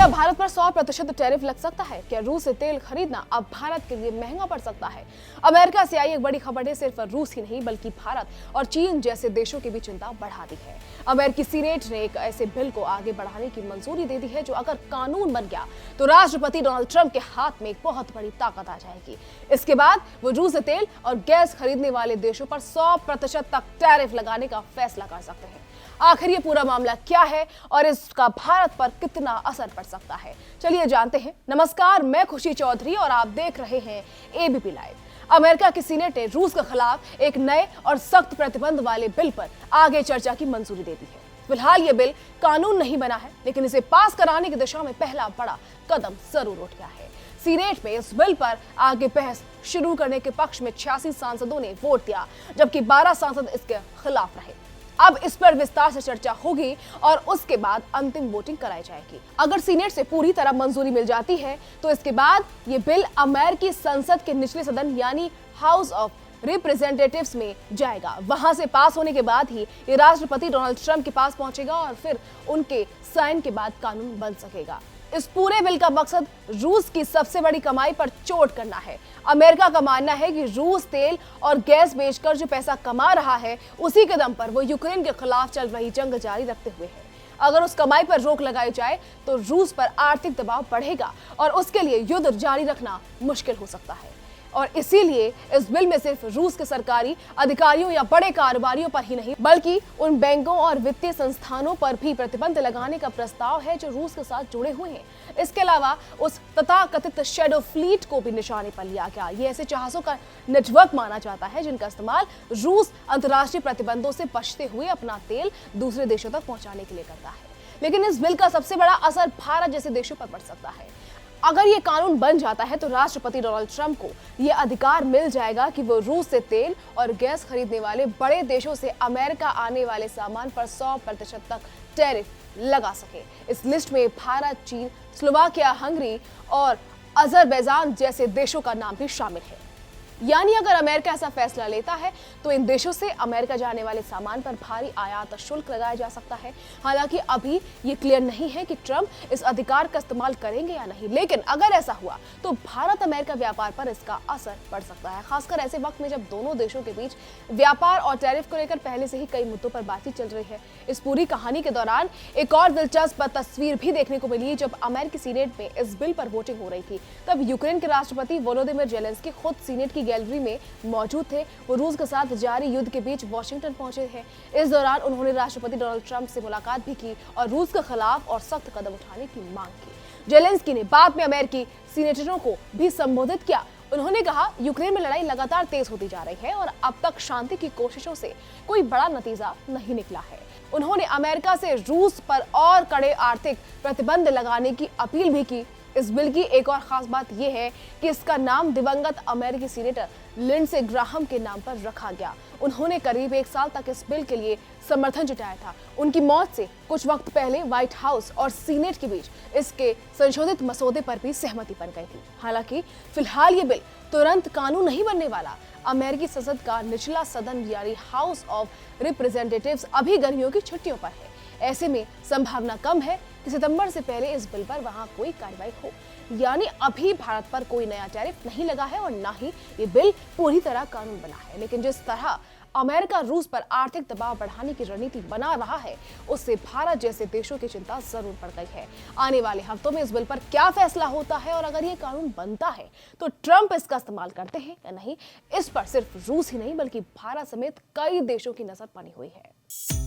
क्या भारत पर 100% टैरिफ लग सकता है? क्या रूस से तेल खरीदना अब भारत के लिए महंगा पड़ सकता है? अमेरिका से आई एक बड़ी खबर ने सिर्फ रूस ही नहीं बल्कि भारत और चीन जैसे देशों की भी चिंता बढ़ा दी है। अमेरिकी सीनेट ने एक ऐसे बिल को आगे बढ़ाने की मंजूरी दे दी है जो अगर कानून बन गया तो राष्ट्रपति डोनाल्ड ट्रंप के हाथ में एक बहुत बड़ी ताकत आ जाएगी। इसके बाद वो रूस से तेल और गैस खरीदने वाले देशों पर 100% तक टैरिफ लगाने का फैसला कर सकते हैं। आखिर ये पूरा मामला क्या है और इसका भारत पर कितना असर पड़ सकता है, चलिए जानते हैं। नमस्कार, मैं खुशी चौधरी और आप देख रहे हैं एबीपी लाइव। अमेरिका की सीनेट ने रूस के खिलाफ एक नए और सख्त प्रतिबंध वाले बिल पर आगे चर्चा की मंजूरी दे दी है। फिलहाल ये बिल कानून नहीं बना है, लेकिन इसे पास कराने की दिशा में पहला बड़ा कदम जरूर उठ गया है। सीनेट में इस बिल पर आगे बहस शुरू करने के पक्ष में 86 सांसदों ने वोट दिया, जबकि 12 सांसद इसके खिलाफ रहे। अब इस पर विस्तार से चर्चा होगी और उसके बाद अंतिम वोटिंग कराई जाएगी। अगर सीनेट से पूरी तरह मंजूरी मिल जाती है तो इसके बाद ये बिल अमेरिकी संसद के निचले सदन यानी हाउस ऑफ रिप्रेजेंटेटिव्स में जाएगा। वहां से पास होने के बाद ही ये राष्ट्रपति डोनाल्ड ट्रंप के पास पहुंचेगा और फिर उनके साइन के बाद कानून बन सकेगा। इस पूरे बिल का मकसद रूस की सबसे बड़ी कमाई पर चोट करना है। अमेरिका का मानना है कि रूस तेल और गैस बेचकर जो पैसा कमा रहा है, उसी के दम पर वो यूक्रेन के खिलाफ चल रही जंग जारी रखते हुए है। अगर उस कमाई पर रोक लगाई जाए तो रूस पर आर्थिक दबाव बढ़ेगा और उसके लिए युद्ध जारी रखना मुश्किल हो सकता है। और इसीलिए इस बिल में सिर्फ रूस के सरकारी अधिकारियों या बड़े कारोबारियों पर ही नहीं बल्कि उन बैंकों और वित्तीय संस्थानों पर भी प्रतिबंध लगाने का प्रस्ताव है जो रूस के साथ जुड़े हुए हैं। इसके अलावा उस तथाकथित शैडो फ्लीट को भी निशाने पर लिया गया। ये ऐसे जहाजों का नेटवर्क माना जाता है जिनका इस्तेमाल रूस अंतर्राष्ट्रीय प्रतिबंधों से बचते हुए अपना तेल दूसरे देशों तक पहुंचाने के लिए करता है। लेकिन इस बिल का सबसे बड़ा असर भारत जैसे देशों पर पड़ सकता है। अगर ये कानून बन जाता है तो राष्ट्रपति डोनाल्ड ट्रंप को ये अधिकार मिल जाएगा कि वो रूस से तेल और गैस खरीदने वाले बड़े देशों से अमेरिका आने वाले सामान पर 100% तक टैरिफ लगा सके। इस लिस्ट में भारत, चीन, स्लोवाकिया, हंगरी और अजरबैजान जैसे देशों का नाम भी शामिल है। यानी अगर अमेरिका ऐसा फैसला लेता है तो इन देशों से अमेरिका जाने वाले सामान पर भारी आयात शुल्क लगाया जा सकता है। हालांकि अभी ये क्लियर नहीं है कि ट्रंप इस अधिकार का इस्तेमाल करेंगे या नहीं, लेकिन अगर ऐसा हुआ तो भारत अमेरिका व्यापार पर इसका असर पड़ सकता है, खासकर ऐसे वक्त में जब दोनों देशों के बीच व्यापार और टैरिफ को लेकर पहले से ही कई मुद्दों पर बातचीत चल रही है। इस पूरी कहानी के दौरान एक और दिलचस्प तस्वीर भी देखने को मिली। जब अमेरिकी सीनेट में इस बिल पर वोटिंग हो रही थी तब यूक्रेन के राष्ट्रपति वोलोदिमीर जेलेंस्की खुद सीनेट की गैलरी में मौजूद थे। वो रूस के साथ जारी युद्ध के बीच वॉशिंगटन पहुंचे हैं। इस दौरान उन्होंने राष्ट्रपति डोनाल्ड ट्रंप से मुलाकात भी की और रूस के खिलाफ और सख्त कदम उठाने की मांग की। जेलेंस्की ने बाद में अमेरिकी सीनेटरों को भी संबोधित किया। उन्होंने कहा, यूक्रेन में लड़ाई लगातार तेज होती जा रही है और अब तक शांति की कोशिशों से कोई बड़ा नतीजा नहीं निकला है। उन्होंने अमेरिका से रूस पर और कड़े आर्थिक प्रतिबंध लगाने की अपील भी की। इस बिल की एक और खास बात यह है कि इसका नाम दिवंगत अमेरिकी सीनेटर लिंडसे ग्राहम के नाम पर रखा गया। उन्होंने करीब 1 साल तक इस बिल के लिए समर्थन जुटाया था। उनकी मौत से कुछ वक्त पहले व्हाइट हाउस और सीनेट के बीच इसके संशोधित मसौदे पर भी सहमति बन गई थी। हालांकि फिलहाल ये बिल तुरंत कानून नहीं बनने वाला। अमेरिकी संसद का निचला सदन यानी हाउस ऑफ रिप्रेजेंटेटिव्स अभी गर्मियों की छुट्टियों पर है। ऐसे में संभावना कम है कि सितंबर से पहले इस बिल पर वहां कोई कार्रवाई हो। यानी अभी भारत पर कोई नया टैरिफ नहीं लगा है और ना ही ये बिल पूरी तरह कानून बना है। लेकिन जिस तरह अमेरिका रूस पर आर्थिक दबाव बढ़ाने की रणनीति बना रहा है, उससे भारत जैसे देशों की चिंता जरूर बढ़ गई है। आने वाले हफ्तों में इस बिल पर क्या फैसला होता है और अगर ये कानून बनता है तो ट्रंप इसका इस्तेमाल करते हैं या नहीं, इस पर सिर्फ रूस ही नहीं बल्कि भारत समेत कई देशों की नजर बनी हुई है।